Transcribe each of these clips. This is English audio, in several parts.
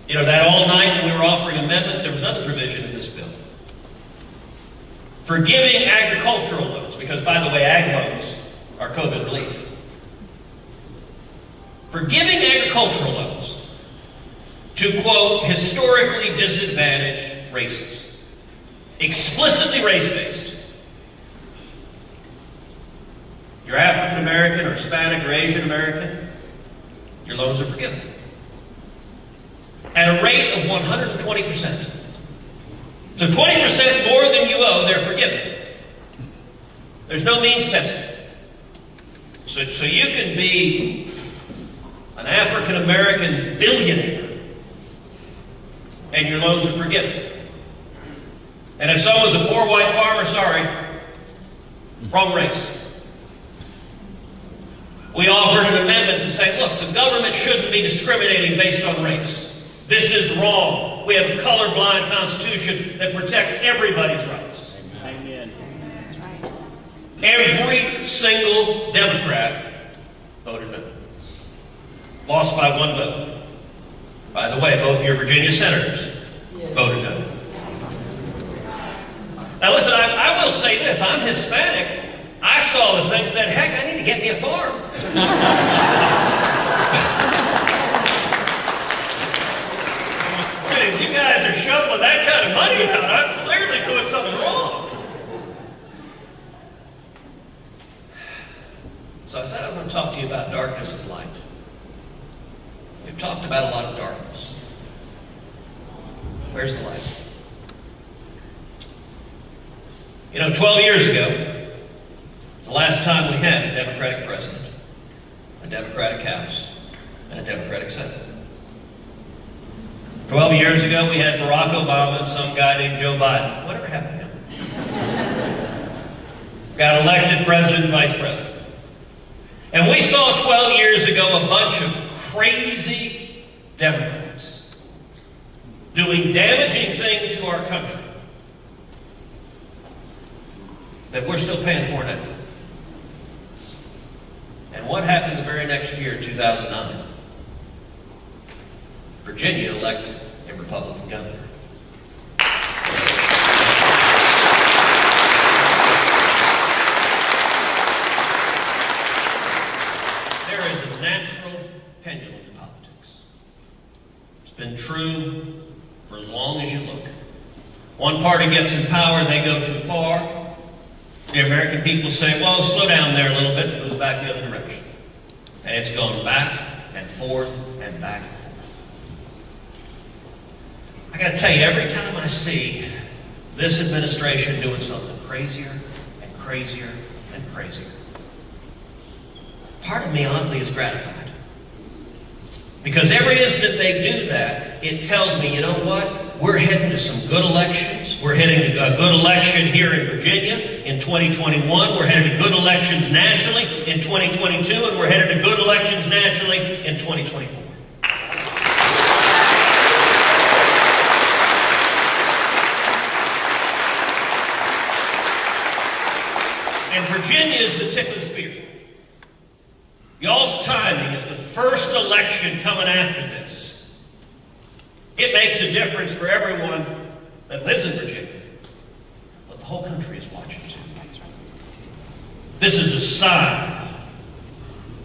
You know, that all night when we were offering amendments, there was another provision in this bill. Forgiving agricultural loans, because, by the way, ag loans are COVID relief. Forgiving agricultural loans to, quote, historically disadvantaged races. Explicitly race-based. You're African American or Hispanic or Asian American, your loans are forgiven. At a rate of 120%. So 20% more than you owe, they're forgiven. There's no means testing. So you can be an African American billionaire and your loans are forgiven. And if someone's a poor white farmer, sorry, wrong race. We offered an amendment to say, look, the government shouldn't be discriminating based on race. This is wrong. We have a colorblind constitution that protects everybody's rights. Amen. That's right. Every single Democrat voted no. Lost by one vote. By the way, both your Virginia senators voted no. Now listen, I will say this, I'm Hispanic. I saw this thing and said, heck, I need to get me a farm. If you guys are shoveling that kind of money out, I'm clearly doing something wrong. So I said I'm going to talk to you about darkness and light. We've talked about a lot of darkness. Where's the light? You know, 12 years ago, the last time we had a Democratic president, a Democratic House, and a Democratic Senate. 12 years ago, we had Barack Obama and some guy named Joe Biden. Whatever happened to him? Got elected president and vice president. And we saw 12 years ago a bunch of crazy Democrats doing damaging things to our country that we're still paying for now. And what happened the very next year, 2009? Virginia elected a Republican governor. There is a natural pendulum in politics. It's been true for as long as you look. One party gets in power, they go too far. The American people say, well, slow down there a little bit, it goes back the other direction. And it's gone back and forth and back and forth. I got to tell you, every time I see this administration doing something crazier and crazier and crazier, part of me oddly is gratified. Because every instant they do that, it tells me, you know what? We're heading to some good elections. We're heading to a good election here in Virginia in 2021. We're headed to good elections nationally in 2022. And we're headed to good elections nationally in 2024. And Virginia is the tip of the spear. Y'all's timing is the first election coming after this. It makes a difference for everyone that lives in Virginia. But the whole country is watching too. This is a sign.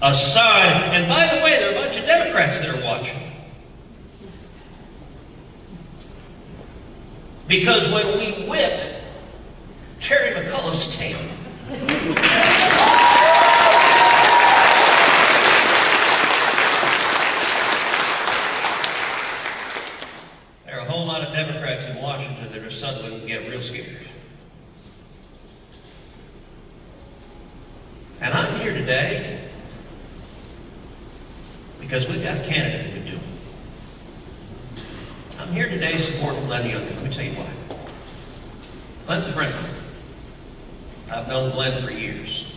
A sign. And by the way, there are a bunch of Democrats that are watching. Because when we whip Terry McAuliffe's tail, there are a whole lot of Democrats in Washington that are suddenly going to get real scared. And I'm here today because we've got a candidate who can do it. I'm here today supporting Glenn Youngkin. Let me tell you why. Glenn's a friend of mine. I've known Glenn for years.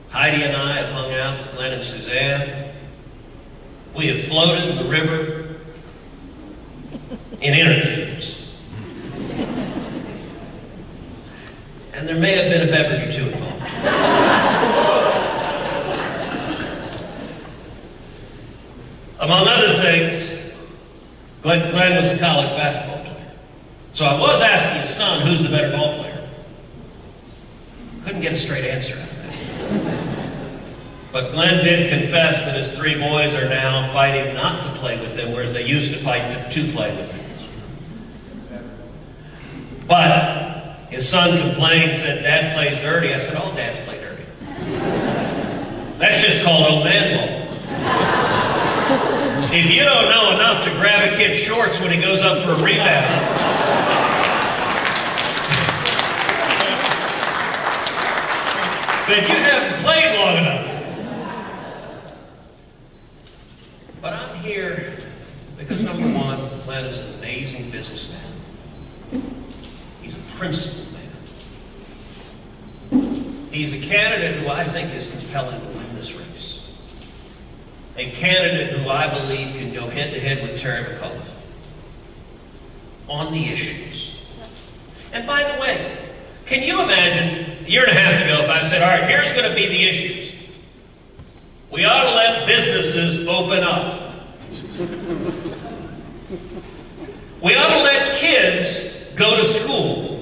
Heidi and I have hung out with Glenn and Suzanne. We have floated in the river in inner tubes. And there may have been a beverage or two involved. Among other things, Glenn was a college basketball player. So I was asking his son, who's the better ball player? Couldn't get a straight answer out of that. But Glenn did confess that his 3 boys are now fighting not to play with him, whereas they used to fight to play with him. But his son complained, said, Dad plays dirty. I said, all dads play dirty. That's just called old man ball. If you don't know enough to grab a kid's shorts when he goes up for a rebound, then you haven't played long enough. But I'm here because, number one, Glenn is an amazing businessman. He's a principled man. He's a candidate who I think is compelling to win this race. A candidate who I believe can go head-to-head with Terry McAuliffe on the issues. And by the way, can you imagine a year and a half ago if I said, all right, here's going to be the issues. We ought to let businesses open up. We ought to let kids go to school.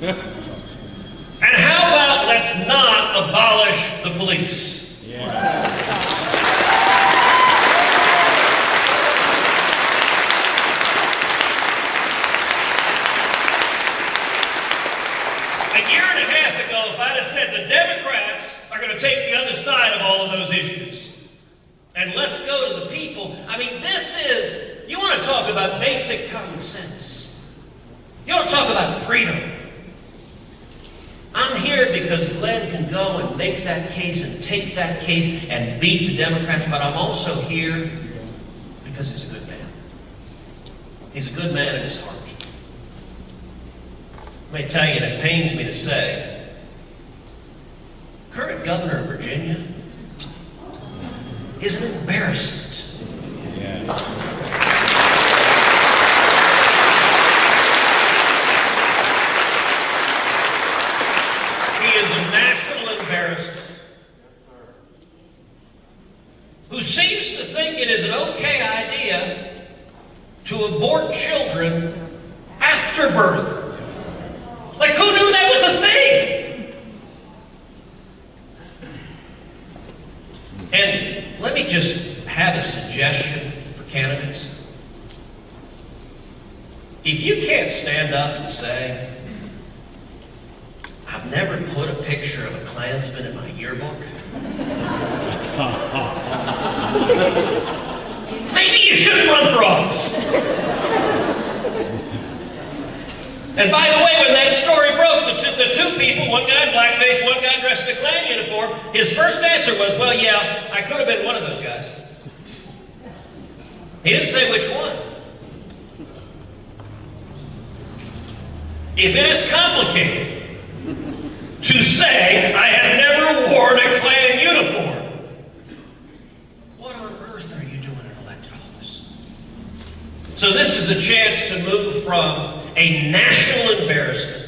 And how about let's not abolish the police? Yeah. A year and a half ago, if I'd have said the Democrats are going to take the other side of all of those issues, and let's go to the people. I mean, this is, you want to talk about basic common sense. You want to talk about freedom. I'm here because Glenn can go and make that case and take that case and beat the Democrats, but I'm also here because he's a good man. He's a good man in his heart. Let me tell you, and it pains me to say, current governor of Virginia is an embarrassment. Yes. He is a national embarrassment who seems to think it is an okay idea to abort children after birth. Like, who knew that was a thing? And let me just have a suggestion for candidates. If you can't stand up and say, I've never put a picture of a Klansman in my yearbook, maybe you shouldn't run for office. And by the way, when that story broke, the two people, one guy in blackface, one guy dressed in a Klan uniform, his first answer was, well, yeah, I could have been one of those guys. He didn't say which one. If it is complicated to say, I have never worn a Klan uniform, what on earth are you doing in elected office? So this is a chance to move from a national embarrassment,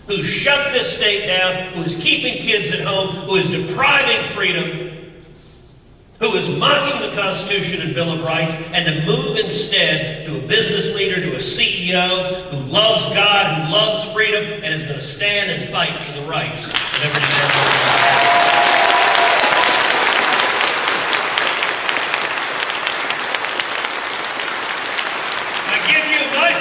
who shut this state down, who is keeping kids at home, who is depriving freedom, who is mocking the Constitution and Bill of Rights, and to move instead to a business leader, to a CEO who loves God, who loves freedom, and is going to stand and fight for the rights of every American. I give you my